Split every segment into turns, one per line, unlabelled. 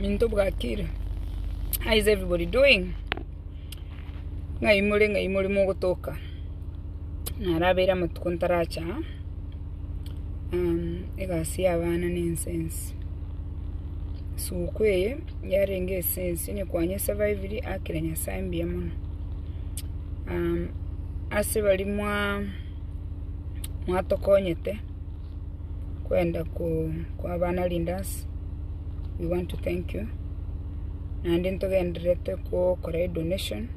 Minto bwakira. How is everybody doing? Ngaimuri mugutoka. Narabera mutukuntaracha. Egasi abana n'insense. Sukwe yarenge sense ni kwanye survive akirenya sambia muno. Ase bali mwatokonyete kwenda kwa bana Lindas. We want to thank you. And into the kore donation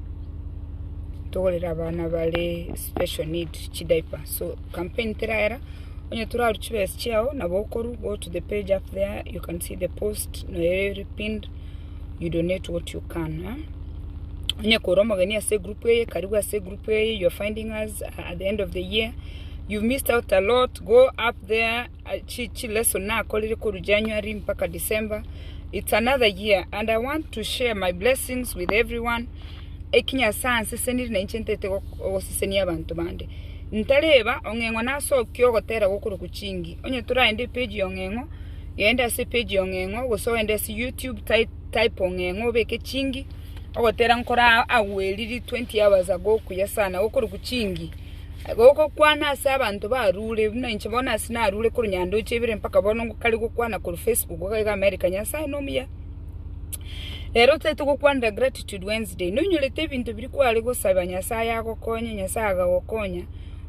togolera abana bale special need chidaipa. So campaign teraera onye tura ruchibes chiao na bokoru, go to the page up there, you can see the post no pinned. You donate what you can, huh? Onye koroma gani ase group ye karibu ase group ye, you're finding us at the end of the year. You've missed out a lot. Go up there. Chi lesson na kolire koru January mpaka December. It's another year and I want to share my blessings with everyone. Ekinya sanse seniri na inchentete osiseni abantu bande. Ntaleba ongengo naso kyogotera gokuru kuchingi. Onye tura ende page ongengo, yenda se page ongengo, go so ende se YouTube type ongengo beke chingi. Ogotera nkora aweliri 20 hours ago kuyasana gokuru kuchingi. Goko kwana abantu barule bino nchibona sina rule ku nyando chebire mpaka bono ngukali gukwana ku Facebook ga America nyasa no miya rero tete gukwana gratitude Wednesday nunyulete bintu biri kwali gusaba nyasa yako konye nyasa ga gokonya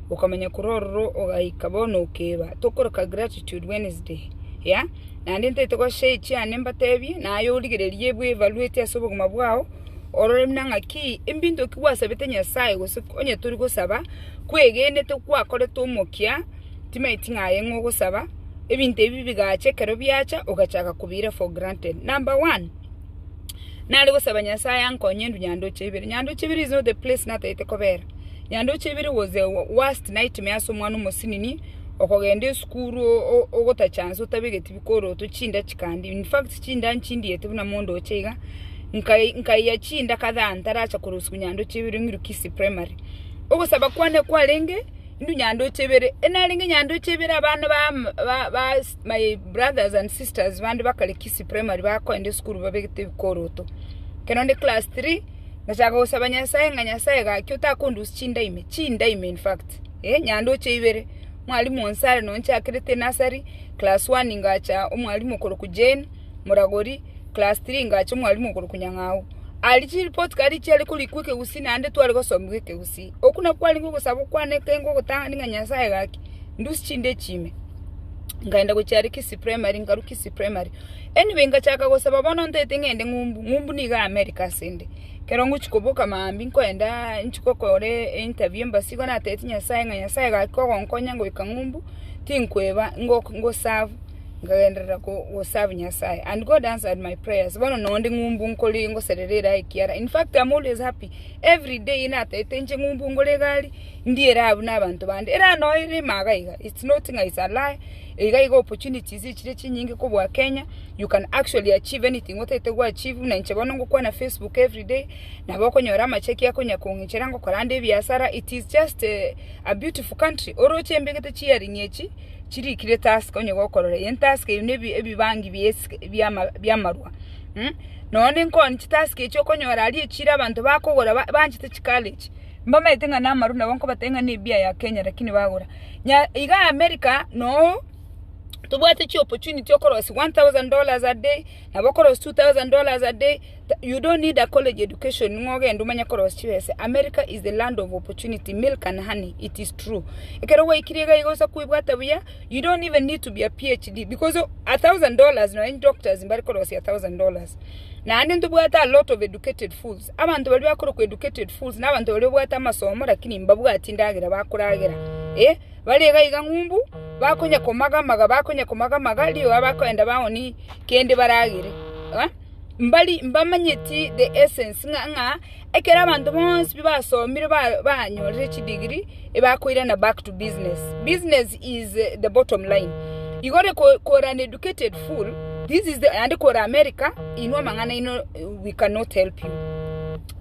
ukamenya kurororo ogahika bono ukeba tokoroka gratitude Wednesday ya na ndente to share cyane mbatebi nayo uligereriye bwe evaluate asobo kumabwao orore mnanga ki imbinto kiwasabete nyasaye gose onye turi gusaba kwegene to kwakore to mokia timaitinga ngo gusaba ebintu ebi bigache kero byacha ogachaka kubira for granted. Number 1 nali gusaba nyasaye ankonye nyando chebiri is not the place na taite kobera. Nyando chebiri was the worst nightmare so mwana musinini okogende skuru ogota chance utabigeti bikoro to chinda chikandi. In fact chinda nchindi yetu na mondo ochega nkai ya chinda kadha ntaracha kurusu nyando chebiri ngirukisi primary ogosaba kwane kwalenge ndu nyando chebere enalenge nyando chebere abana ba my brothers and sisters bandi bakale kisi primary bako ende school babegete bikoroto kenonde class 3 ngashaka gosaba nyasaye nganyasaye ga kyota kundu chinda ime in fact nyando chebere mwalimu onsare no nchakirete nasari class 1 ngacha umwalimu koro kujeni muragori class 3 ngacha umwalimu koro kunyangawo alichi report kali chali kulikuke usina ande twali gosomwike usi okuna kwali ngo gusaba kwane kengo gutanga ninga nyasaye gaki ndusi chinde chime ngaenda kuchari kisi primary ngarukisi primary anyway ngachaka gosaba bono ntete ngende ngumbu niga America sende kerongo chikoboka maambi nkoenda nchikokore interview mbasigo na tete nyasaye gaki ko gonkonya ngo ikangumbu tinkweba ngo serve ngagendera ko serve nyasaye and God answered my prayers bono nonde ngumbu nkoli ngo sererera ikiara. In fact I'm always happy every day ina tetenje ngumbu ngole gali ndiera abuna abantu bande era no iri magaiga. It's not is a lie. Iga opportunities ichire chinyingi ko bwa Kenya. You can actually achieve anything what go achieve na nchebono ngo kwa na Facebook every day na boko nyora macheki yako nyakongichera ngo korande biasara. It is just a beautiful country oroche mbegete chiari nyechi chiri kire task onye gokorore yen task nebi ebibangi byamarwa none nko ni task echo konyora ali chira abantu bakogora banjite college mbama itenga namaru na bonko batenga ni bia ya Kenya lakini bagora iga America no tubwate chi opportunity okorosi $1,000 a day na bokorosi $2,000 a day. You don't need a college education ngoge ndumanya korosi chiwese. America is the land of opportunity, milk and honey. It is true. Ekero wa ikiriga igosa kuibwata buya, you don't even need to be a PhD because $1,000 no any doctors mbari korosi $1,000 na andi ndubwata a lot of educated fools. Abantu bali bakoro ku educated fools na abantu bali bwata masomo lakini mbabuga atindagira bakuragira balega iga ngumbu bakonya komaga liyo abakoenda baoni kende baragire mbamanyeti the essence nga ekera abantu bonse bibasomire banyorere chi degree ebakoira na back to business is the bottom line. You got to an educated fool. This is the and ko America inwa mangana ino we cannot help you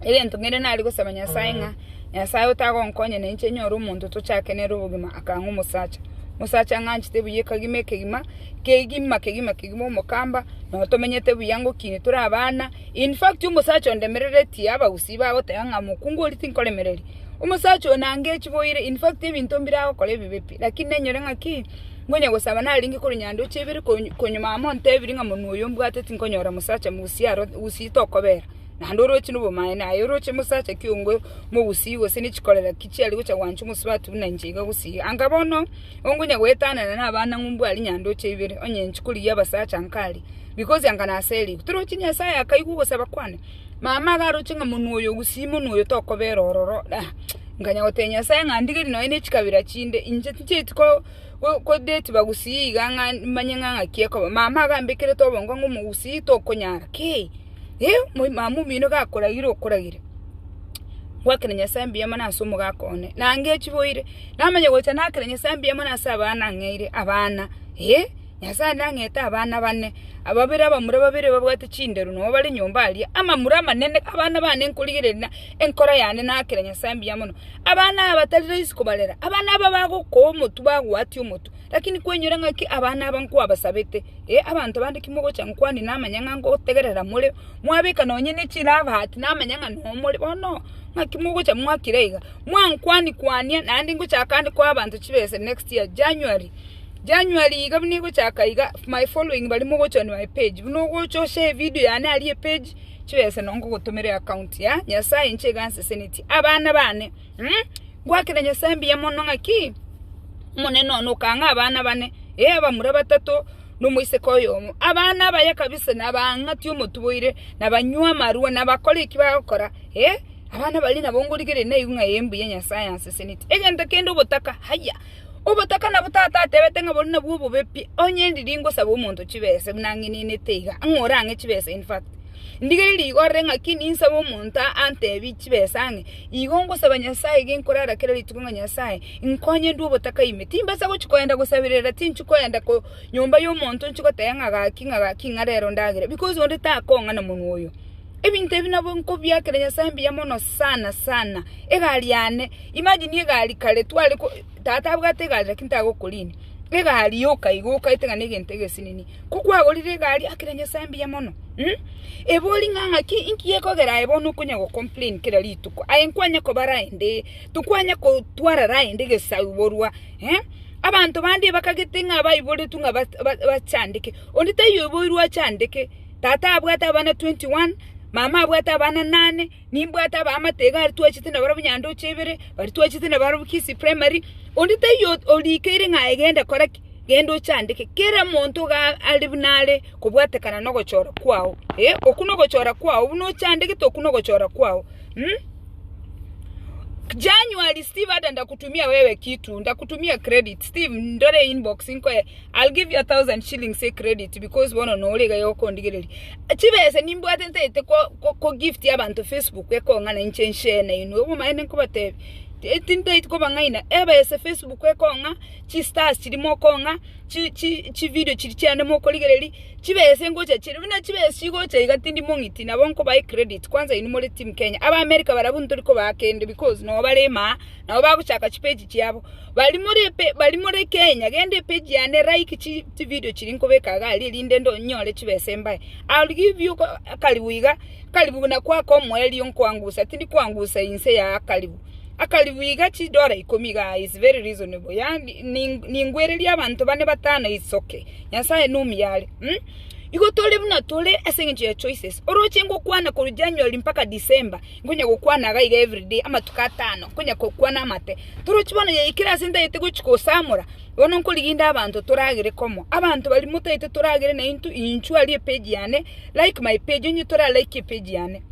ele ntongere na aliko sabanya sainga nyasaye utago nkonye na inche nyoro umuntu to chake nero bugima akangu musacha musacha nganchite buye kagime kegima omukamba no tomenyete buyango kine turi abana. In fact umusacha ondemerere ti abagusii babo tayanga mukungu oli tinkolemereri umusacha onange ekiboire. In fact ebintu mbiraho kole bibepi lakini nenyore ngaki ngonya gusaba nalingi kuri nyando chebiri konyuma amonte ebiri nga munuyo mbwate tinkonyora musacha musiaro usitokobera nandoro chinubo maene ayoroche musacha kyongo mu busigo sinichikolera kichi ali gucha wanchu musibatu bunanjiga gusiga angabono ongonya gwetana na abana ngumbu ali nyando chebiri onye nchikuli yabasacha nkali because yangana seli turo chinya saya akayigo saba kwane mama garo chinga munuyo gusimo nuyo tokobera ororo nganya otenya saya ngandigiri no ine chikabira chinde inje titiko ko date bagusii ganga manyanga kieko mama gambekere to bongo mu gusii to konyara ke mamu mino gakoragire wakerenya sambi yamana asumu gakone nange chiboire namanya gocha nakerenya sambi yamana sabana ngeire abana nyasa nangeta abana bane ababira bamura babire babwate chinderu no bali nyomba ali ama murama nene abana bane nkuligirena enkora yane nakerenya sambi yamono abana abatalira isikobalera abana ababago ko mutu bagwati umutu lakini kwenyura ngaki abana abanku abasabete abantu bandi kimogo cyankwani namanya ngo tegerera mule mwabika nonye n'ikiraba hati namanya ngo mule bono ngakimogo cya mwakirega mwankwani kwania nandi ngo cyakandi kwa abantu kibese next year January igabni go chakaiga my following bali mugo choni my page buno go share video yana ali page chwese nongo gutumire account ya nyasaye nche ganse seniti abana bane gwakira nyasambi ya mono ngaki moneno no kanga abana bane bamura batatu numwise koyo abana baya kabisa nabangati umutuboire nabanywa maruwa nabakole ikibakora abana bali nabongurigere neyunga yembu ya nyasaye anse seniti egenda kendo botaka haya ubutaka na butata tebete ngabona nabubu bepi onye ndiringo sabo umuntu kibese bunangini netega ngorange kibese in fact ndigeri igore ngakini insabo umuntu antebi kibese ange igongo sabanyasaye ginkorara kera litugonga nyasaye inkonye ndu ubutaka imetimba sabo chikoenda gusabirira tinchikoenda ko nyumba y'umuntu nchiko tayanga kinga rero ndagire because onde takonga na muntu oyo ebintu ebinabo nkobya kerenya sambi ya mono sana egali yane imagine egali kale twali tata bwategalira kintago kulini egali yoka igoka itenga negentege sinini kukwagolire egali akirenya sambi ya mono eboli nganga ki inkiyeko gera ebono kunya go complain kira lituko ayenkwanya ko baraende tukwanya ko twara raende gesawborwa abantu bandi bakagetinga bayibole tunga bachandike ondite yoborwa chandike tata abwata bana 21 mama abwata bana 8 nimbwata bamatega ari tuwachitina barabunyando chebere bari tuwachitina barabukisi primary ondite yo olikere ngaegenda koraki gendo chandike kera muntu ga alibnale kubwatekana no gochora kwao okuno gochora kwao uno chandike to kuno gochora kwao January Steve ada kutumia wewe kitu ndakutumia credit Steve ndore inbox inko I'll give you 1,000 shillings say credit because bono no lega yoko ndigereri chibese nimbwate ntete ko gift y'abantu Facebook eko ngana inchenshene ino maine kubate tinta itiko bangaina ebese Facebook eko nga chi stars chirimo konga chi video chiri cyane mo koligereri chibese ngocha chiri bina chibese igocha igatindi mongiti nabonko bayi credit kwanza ino muri team Kenya aba America barabuntu liko bakende because no balema nabo baguchaka chipeji cyabo bali muri Kenya gende page yane like chi video chiri nkobeka gali linde ndo nyole chibese mbaye I'll give you kalibu na kwako mweli yonkwangusa tindi kwangusa inse ya akalibu igachi dora ikomiga is very reasonable ya ningwereli abantu bane batana is okay nyasaye numiyale Igo tole buna tole asenje ya choices oroche ngo kwana ko January mpaka December ngonya gukwana ga every day ama tukatano ngonya ko kwana mate toroche bana ya ikira senda yete guchiko samura wono nkoliginda abantu turagire komo abantu bali mutete turagire na inchu ali page yane like my page nyu tora like page yane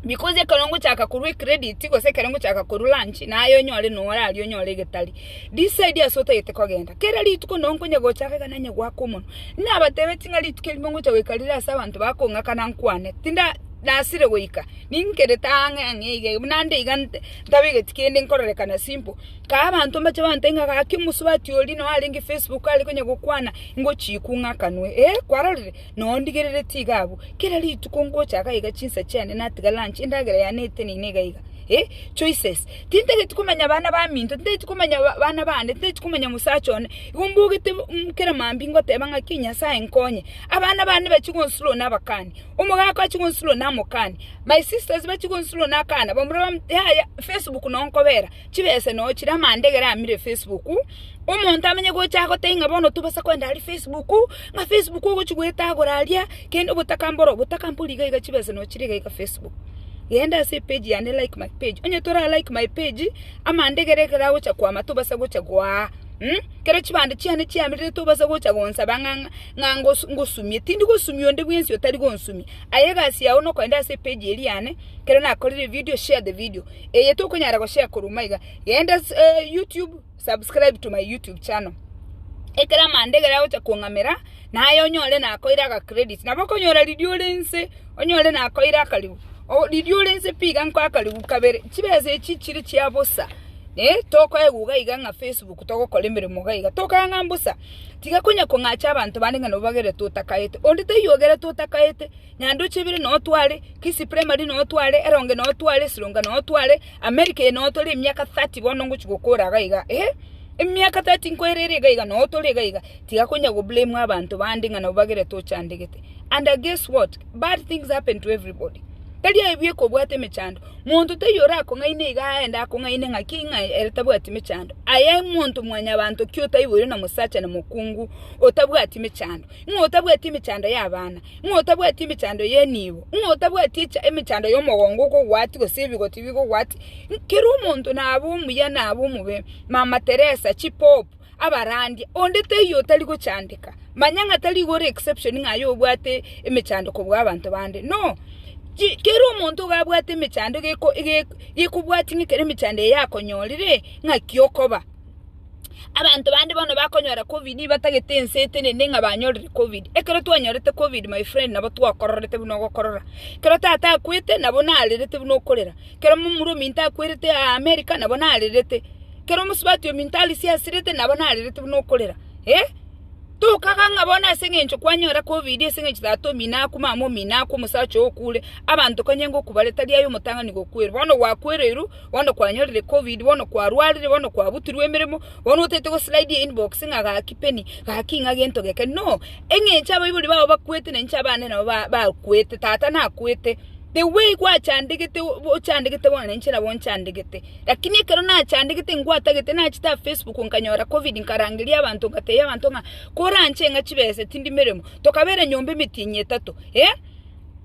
because ekalongo chaka kurwe credit ko se kalongo chaka kuru lunch na ayo nyole no wala aliyo nyole getali this idea sota yete kogenda kera lituko nonko nyago chaka kananya gwakomo na batebe tinga lituke limongo cha wekalira sa abantu bakonga kana nkwane tinda nasire weika ninkere tanga ngege munande igante tabige tikende nkorere kana simple ka abantu mbache bantenga ka kimusubati oli no alingi Facebook ali konye gukwana ngo chikunga kanwe kwararire no ndigerere tigabo kera lituko ngo chaka iga chinsa cyane natiga lunch indagara ya nete ni nega iga choices tinte gitukumenya bana ba minto tinte tukumenya bana bande tinte tukumenya musachone ibumbugite mukera mambingo teba nga kinya sa enkonye abana bande bakigonsulo nabakani umugaka bakigonsulo namukani my sisters bakigonsulo nakana bamura ya Facebook nonkobera kibese no kira mandegera amire Facebook umuntu amenye go cyako tenga bono tubasa kwenda ali Facebook nga Facebook go kigweta goralia kende butakamboro butakambuli gaiga kibese no kiri gaiga Facebook yenda se page yane like my page onye tora like my page amandegerekera go cyakwa matubasa go cyagwa kera kibande cyane cyamire tubasa go cyagonsa banga ngango ngusumye tindi gusumye onde bwensi otari gonsumye ayegasi yawo no kwenda se page eri yane kera nakorire video share the video yeto kunyara go share kurumaiga yenda YouTube subscribe to my YouTube channel ekera mandegera go cyakongamera nayo nyole nakoira ga credit nabakonyora lidiolense onyole nakoira kalibu lidiolense piga nkwa kalibu kabere kibeze kikiri kyabosa toko eguga iganga Facebook toko kolemere mugayiga toka ngambusa tigakunya ko ngacha abantu bandinga no bagere tutakaete ondite yogere tutakaete nyandu chibiri no twale kisi primary no twale eronge no twale silonga no twale America no tole myaka 30 bono nguchigokora gayiga emyaka 30 nkwerere gayiga no tole gayiga tigakunya go blame abantu bandinga no bagere tochandegete and guess what bad things happen to everybody kali ebiye ko bwate mechando muntu teyora ko ngaine igaenda ko ngaine ngakinga eritabwate mechando aye muntu mwanya abantu kyota ibure na musacha na mukungu otabwate mechando ngotabwate mechando yabana ngotabwate mechando yenibo ngotabwate emechando yo mugongo ko wati go sebigo tibigo wati kiru muntu nabo muya nabo mube mama Teresa chipop abarandi onde teyo tali go chandika manyanga tali go exception ngayo bwate emechando ko bw'abantu bande no kero muntu gabwate mechando geko yikubwati ngikere mechando yako nyolire ngakyokoba abantu bandi bano bakonyora covid batagetense tene nga banyorire covid ekero twanyorete covid my friend nabo twakororete buno gokorora kero tata kwete nabo nalirete buno korera kero mumuro minta kwerete America nabo nalirete kero musubati yo mintali siasirete nabo nalirete buno korera to kakanga bona sengencho kwanyora covid sengencho dato minaku mamo minaku musacho okule abantu kanyengo kubaleta lyayo mutanga nigo kwera bono wakwereru bono kwanyorire covid bono kwarwalire bono kwabutirwe emirimo bono otete go slide inbox ngaga kipeni gakinga gento geke no engencha abayibuli bawo bakwete nencha bane nabo bakwete tata na kwete the way kwa chandegete bona nchira bon chandegete lakini kero na chandegete ngwatagete na chita Facebook nkanyora covid nkarangiria abantu ngateya abantu nga koranche nga chibese tindi meremo tokabere nyombe mitinye 3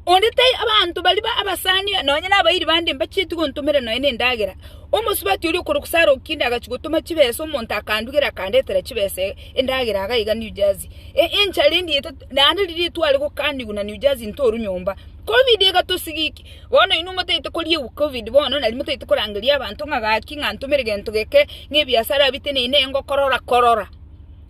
ondete abantu bali abasani nonye nabayiri bande mbachiti gontumere no ene ndagera omusubati uri kurukusaro kinda agachigotuma chibese omuntu akandugera kandetera chibese endagera agayiga New Jersey enchalindi yeta nande liri twali ko kandi guna New Jersey ntoru nyomba covid egatosigiki bono inuma tete koliye covid bono nali mutete korangiria abantu ngagaki ngantumere gento geke ngebiasara bitene inengo korora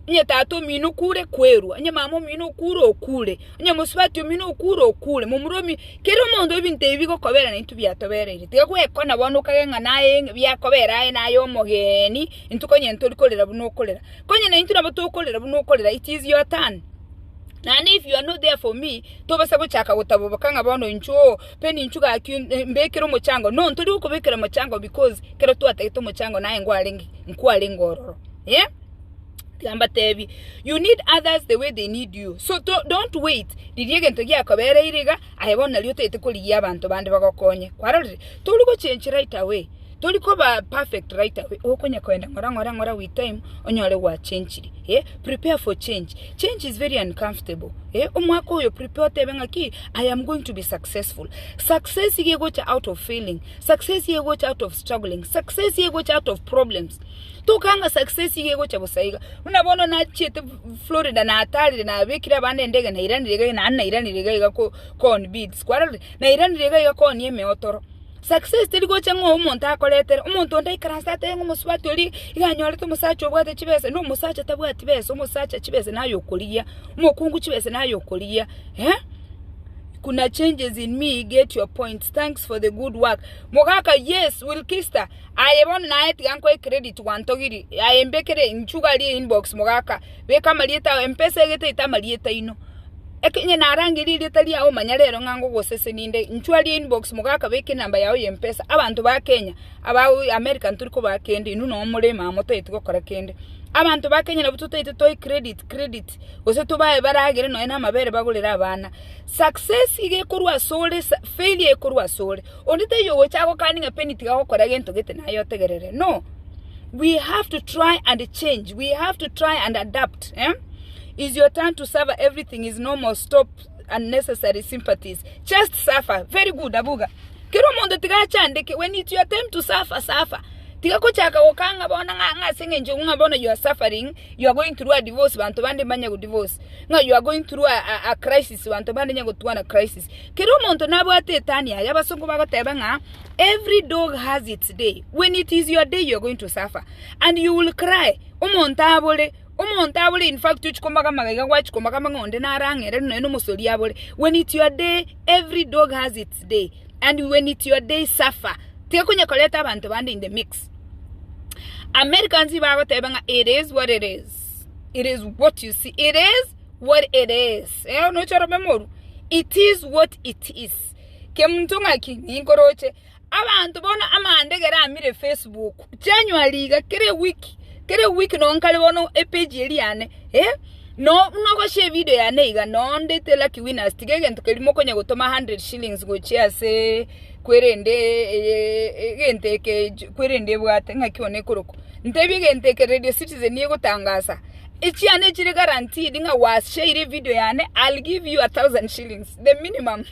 nye tato minu kure kweru nye mamo minu kure okule nye musubati minu kure okule mumuromi kero mondo binte bigo kobera na intu byatoberere tiga kwekona bono kagenga naye byakobera nayo mogeni intu konye ntori kolera buno kolera konye na intu nabato kolera buno kolera it is your turn. And if you are not there for me, to basa go chaka gutabo kanga bono incho peni inchuga mbekero mochango no nturi ukubekera mochango because kero tu ataito mochango naye nkwa ngororo you need others the way they need you, so don't wait diriege ntogi akobere iriga ayibona lyote etekoliya abantu bandi bagokonye kwarore tolugo change right away toliko ba perfect right away okonya kwenda ngora with time onyole wa change prepare for change is very uncomfortable omwako yo prepare tebenga ki I am going to be successful. Success ye go out of failing, success ye go out of struggling, success ye go out of problems. Tokanga success ye go busaiga unabona na chete Florida na atari na bekira bande ndege na iranirega na iranirega ko on beads kwarale na iranirega ko nieme otoro success teligo chango umuntu akoletera umuntu ndaikarasa tengo musubati oli iganyole to musacho bwate chibese no musacha tabwati bese musacha chibese nayo kulia mukungu chibese nayo kulia kuna changes in me, get your point. Thanks for the good work. Mogaka, yes, will kista. I want na eti yanko credit wantogiri. I embekere nchuga li inbox mogaka. Weka malieta mpesa gete ita malieta ino. ekenye narangirire tali aho manyarero ngango gosese ninde nchwali inbox mugaka beke namba yawo yempesa abantu ba Kenya aba American turiko ba kende inu no murema moto yitiko kora kende abantu ba Kenya nabututa itoy credit gose tubaye baragere no ena mabere bagulira abana success ige kurwa sole failure kurwa sole ondite yowe chako kaninga peniti gako kora gento gete nayo tegerere no. We have to try and change. We have to try and adapt. It's your turn to suffer. Everything is normal. Stop unnecessary sympathies. Just suffer. Very good, Abuga. Kero mondo tiga chande when it's your time to suffer. Tiga kochaka okanga bona nga singe njonga bona you are suffering. You are going through a divorce. Bantu bande banya go divorce. Nga you are going through a crisis. Bantu bande nyago tuwana crisis. Kero mondo nabo ate tania. Yaba songo bago teba nga. Every dog has its day. When it is your day, you are going to suffer. And you will cry. Umontabole, in fact, when it's your day, every dog has its day. And when it's your day, suffer. In the mix. Americans, it is what it is. It is what you see. It is what it is. It is what it is. Kemtunga ki ngoroche abantu bona amande gera amire Facebook January ga kere week no nkale bono page eliane no go share video ya neiga no ndete lucky winners tigege ntukelimo konya gutoma 100 shillings go chiase kwerende genteke kwerende bwate ngakione kuruko ntebi genteke Radio Citizen ye gutangasa ichiane chiri guaranteed nga was share video yane I'll give you 1,000 shillings the minimum.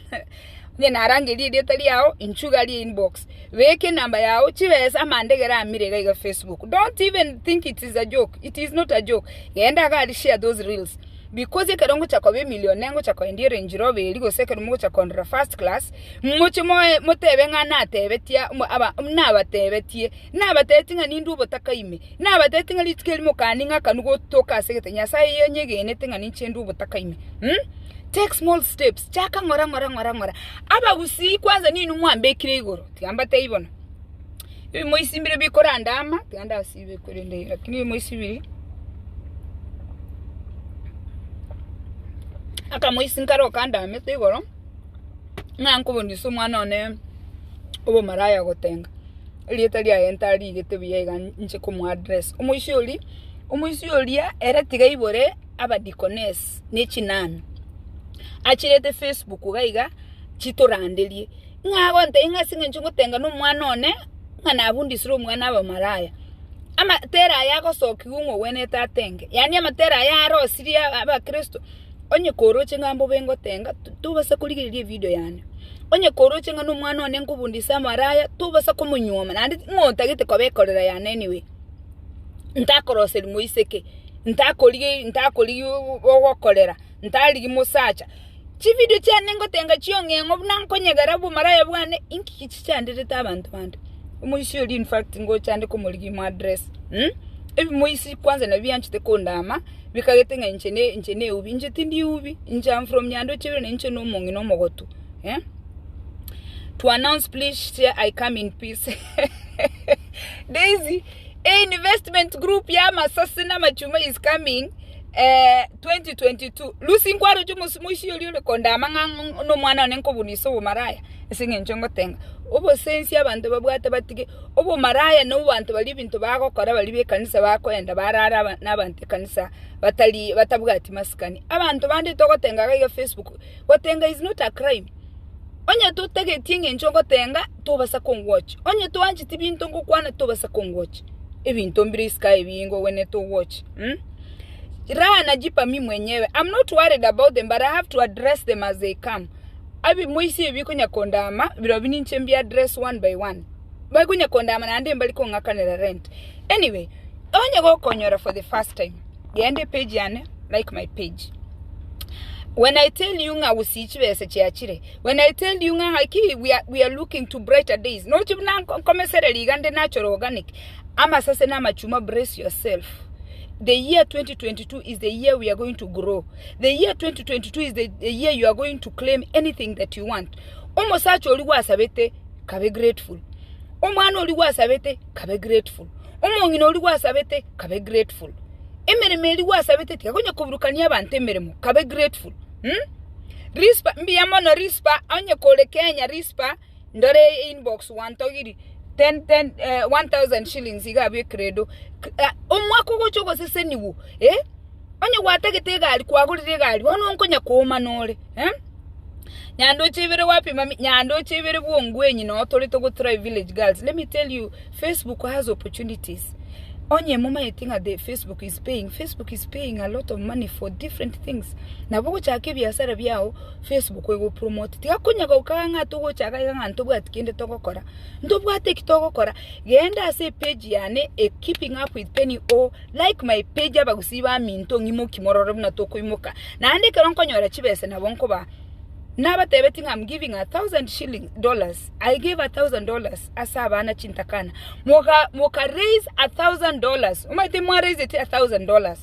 Narangeli detali yao inchugali inbox weke namba yao chiweza mandegera amirega ga Facebook. Don't even think it is a joke. It is not a joke. Yenda ga share those reels because ikarongo chako be millionengo chako ndi Range Rover iligo second mo chako ndra first class mucho motebe nga natebetia aba nabatebetie nabatetinga nindu botakaime nabatetinga litkelimo kaninga kanugo toka segete nyasaye yenyegene tinga nichendu botakaime take small steps. Chaka ngora. Aba gusi kwanza nini mwambe kirigoro. Tiamba taibona. Moisi mbire bikora ndama. Tianda sibe kurende. Lakini moisi biri. Aka moisi nkaro kanda metego. Nganko bondiso mwana one obo maraya gotenga. Lietalia entari getebiega nche komu address. Omoisi oli era tigaibore aba dikones nechinana. Achirete Facebook ugaiga chitorandelie ngabo ntenga singe nchungu tenga no mwana one ngana abundisiro mwana aba maraya ama tera yako soki unwo wene tatenge yani ama tera ya ro siria aba Kristo onye koroche ngambo bengo tenga tubasa kuligiriye video yani onye koroche ngano mwana one nkubundisa maraya tubasa kumunyoma nandi ngonta gite kobekorera yani anyway ntakoroseri muiseke ntakoli ogokorera ntali musacha chi video cyane ngo tenga cyonge ngo nankonyegara bu maraya bwane inki kicyandire tabantu bande umuyishuri in fact ngo cyande ko muri mu address ebi muyisi kwanza na byanchite kondama bikagetenga inchene ubi injeti ndi ubi inja from nyando chibere inche no mongi no mogotu to announce please here I come in peace. Daisy investment group ya masasina machuma is coming 2022 lusi nkwaro cyumushi yoli kondama no mwana nenko buniso bo maraya esinge nchongo tenga obo sensi abantu babwata batige obo maraya no bantu bali bintu bako kora bali be kanisa bako enda barara n'abantu kanisa batabwati maskani abantu bandi toko tenga ga Facebook watenga is not a crime onye to tege tinge nchongo tenga to basa watch onye to anchi tibinto ngokwana to basa watch ebintu mbiriska ebingo wene to watch Raha najipa mimi mwenyewe. I'm not worried about them, but I have to address them as they come. Abi moisi ebiko nyakondama biro bininchembi address one by one. Bago nyakondama na ande mbaliko ngakanera rent. Anyway, onye go konyora for the first time. Gende page yane like my page. When I tell you nga usichibese chiachire. When I tell you nga haki we are looking to brighter days. No chibna komesere ligande natural organic. Ama sase na machuma brace yourself. The year 2022 is the year we are going to grow. The year 2022 is the year you are going to claim anything that you want. Omosacho oliwa sabete kabe grateful. Omwana oliwa sabete kabe grateful. Omongino oliwa sabete kabe grateful. Emereme oliwa sabete tikakonya kuburukania abantu emeremo kabe grateful. rispa mbia mono rispa onye kole Kenya rispa ndore inbox 1000 shillings igabe credo omwako gocho sese niwo onye gwategete gali kwagurire gali wono nkonya kuma nore nyando chibere wapi mami nyando chibere bwongwenyi no toli to go try village girls. Let me tell you, Facebook has opportunities. Onye mama you think that Facebook is paying a lot of money for different things. Na bwo chake biasara byao Facebook we go promote. Tikakunya go kanga to go chaka nga ntobu atikende to gukora. Ntobu atiki to gukora. Genda ase page yane keeping up with Penny o like my page abagusiba minto ngimo kimororo na to kuimuka. Na ande keronkonyora chibese na bonko ba. Naba tebeting I'm giving $1,000. I gave $1,000 asabana chintakana. Moka raise $1,000. Umaite mwa raise $1,000.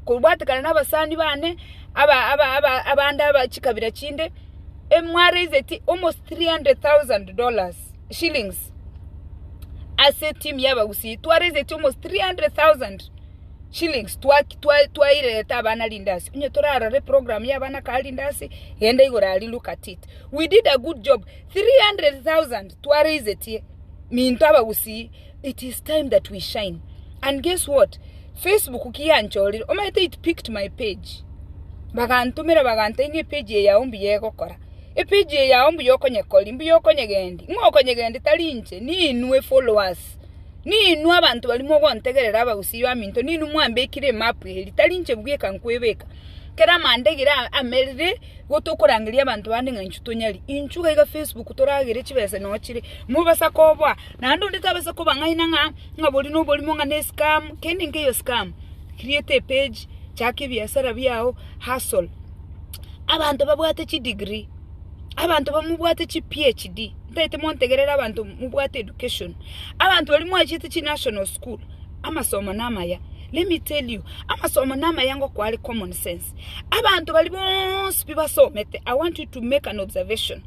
Kubata kana naba sandi bane abanda aba chikabira chinde mwa raise almost $300,000 shillings. Ase team Ekegusii to raise almost 300,000 shillings twa ile tabana lindasi unye torara re program ya bana ka lindasi yenda igorali look at it. We did a good job. 300,000 twa raise it minto Ekegusii. It is time that we shine. And guess what, Facebook kiyancholi omaite it picked my page bagantumira bagantenge page ya ombi yegokora page ya ombi yokonye kolimbi yokonye gendi ngokonye gendi talinche ni inwe followers ni inu abantu balimo gontegerera Ekegusii baminto ni inu mwambekire map heli talinche bweka nkwebeka kera mandegira amerire gotokorangiria abantu bandi nganchuto nyali inchuga iga Facebook toragire chibese no chire mubasa kobwa nando nditabasa koba ngaina ngaboli no boli monga ne scam kendinge yo scam. Create a page chake biasara byao hustle. Abantu babwate chi degree, abantu bamubwate chi PhD ndete montegerera abantu mubwate education, abantu bali mwachite chi national school amasoma namaya. Let me tell you, amasoma namaya ngo kwali common sense. Abantu bali bonsi bibasomete. I want you to make an observation.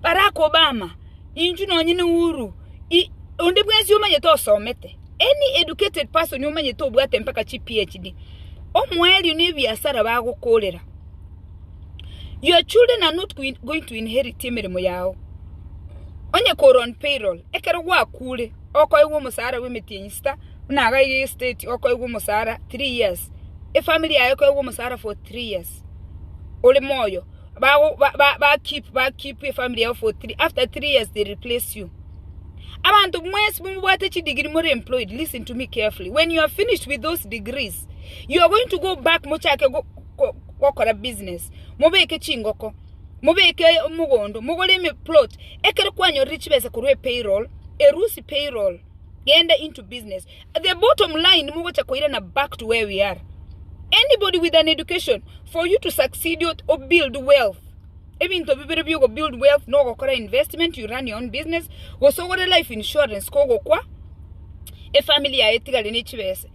Barack Obama inju no nyine uru onde bwenzi umanye to somete. Any educated person umanye to bwate mpaka chi PhD omweli ni biasara bagukolera. Your children are not going to inherit emirimo yao. Onye koron payroll ekero gwa kule okoywo musara wemetinyista unaga ye state okoywo musara 3 years family yayo koywo musara for 3 years ole moyo ba keep family yayo for 3 after 3 years they replace you. Abantu mwesi mubwate chi degree more employed. Listen to me carefully. When you are finished with those degrees, you are going to go back mochake go business mubeke chingoko mubeke mugondo mugole me plot ekere kwanyo rich bese kurwe payroll erusi payroll genda into business. The bottom line mugocha koira na back to where we are. Anybody with an education, for you to succeed or build wealth, even to be build wealth, no go investment, you run your own business, go so go life insurance go kwa a family ya etiga linichibese.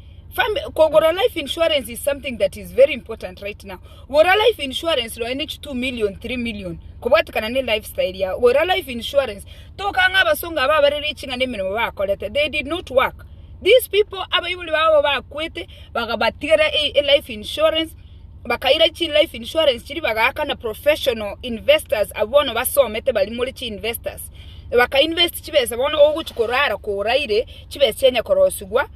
Kogora life insurance is something that is very important right now. Wora life insurance lo NH 2 million 3 million kubwata kana ne lifestyle ya wora life insurance toka ngaba songa baba reaching ane minimo bakolete. They did not work. These people abayibuli babo bakwete bagabatira a life insurance bakaira chi life insurance chiri bagaka na professional investors abono basomete bali muri chi investors baka invest chibese bono oguchikorara ko raire chibese chenya korosugwa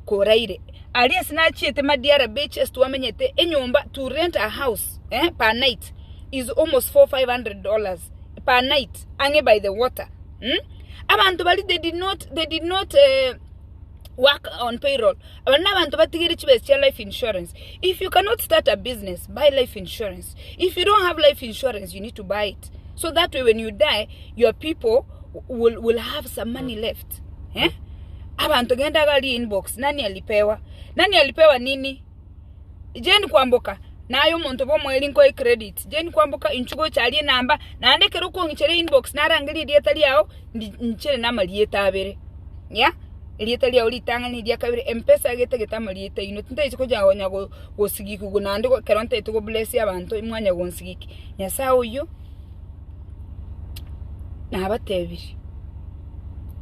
ko raire alias na chiete madiara beaches tuwamenyete enyumba to rent a house per night is almost $400-500 per night ange by the water. Abantu bali they did not work on payroll. Abantu batigiri chibese life insurance. If you cannot start a business, buy life insurance. If you don't have life insurance, you need to buy it, so that way when you die your people will have some money left. Abantu genda gali inbox nani alipewa nini jeni kwamboka nayo muntu bomweli nko credit jeni kwamboka inchugo chali namba nandekero ko ngichere inbox narangiri dieta liao nchere namalieta abere ya lieta liao litanga ni dia kabire mpesa geta malieta ino tinta chiko jawo nyago gosigiki go nandiko keronte to go bless abantu imwanya go nsigiki nyasa uyu na abatebiri.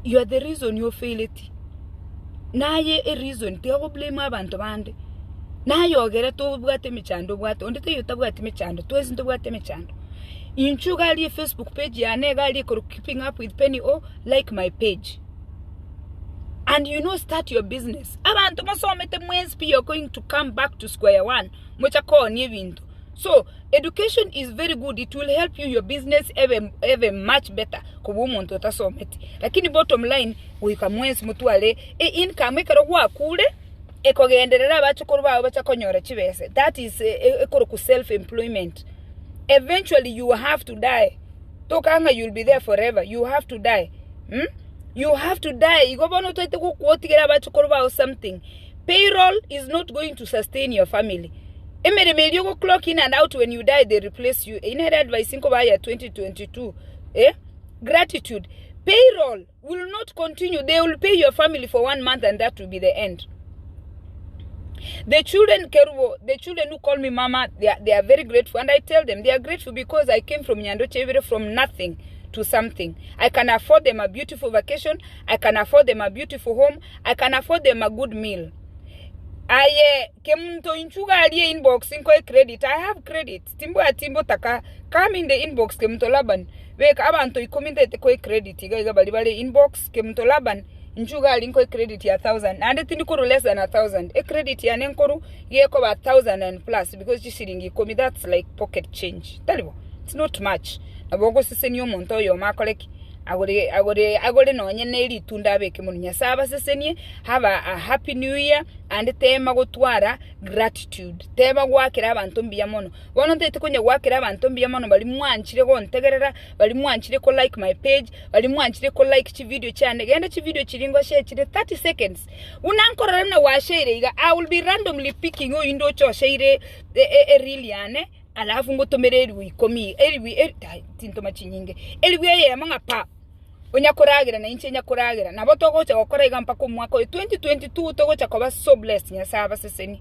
You are the reason you fail it. Naye a reason tiago blame abantu bande naye ogera to bwate michando bwate ondite yuta bwate michando twezi ndo bwate michando inchu gali Facebook page yane gali keeping up with Penny O, like my page. And start your business. Abantu masomete mwezi, you're going to come back to square one. Mochako nye vinto. So, education is very good. It will help you, your business, ever much better. Kubumuntu tasomete. Lakini bottom line, wika mwezi mutuale, income ekaro wakule, ekogenderera bachukuru bawo bachakonyora chibese. That is ekoro self-employment. Eventually, you have to die. Tokanga, you'll be there forever. You have to die. You have to die. You go about something. Payroll is not going to sustain your family. You go clock in and out. When you die, they replace you. Inherit by 2022. Gratitude. Payroll will not continue. They will pay your family for 1 month and that will be the end. The children who call me mama, they are very grateful. And I tell them they are grateful because I came from Nyandochevere, from nothing to something. I can afford them a beautiful vacation. I can afford them a beautiful home. I can afford them a good meal. Kemto inchuga aliye inbox inko credit. I have credit. Timbo taka come in the inbox kemto laban. Weka abantu ikominte te credit. Iga balibale inbox kemto laban. Inchuga alinko credit ya 1,000. And tindi kuru less than 1,000. Credit ya nenkuru ye ko 1,000 and plus because you siringi komi, that's like pocket change. Talibo. It's not much. Abogo sesenyo monto yo makoleki agore no nyeneli tunda beke munya saba sesenye. Have a happy new year and tema gotwara gratitude. Tema gwakira abantu mbiya mono. Wono tete kunya gwakira abantu mbiya mono bali mwanchire go ntegerera bali mwanchire ko like my page bali mwanchire ko like chi video cyane genda chi video chiringo share chire 30 seconds. Unankora na wa share iga I will be randomly picking o indo cho share really ane. Alafu ngotomereri wikomi tinto machinyinge eliwe ye manga pa onyakoragira na inche nyakoragira nabo togocha gokora igamba ko mwaka 2022 togocha ko ba so blessed nya saba seseni.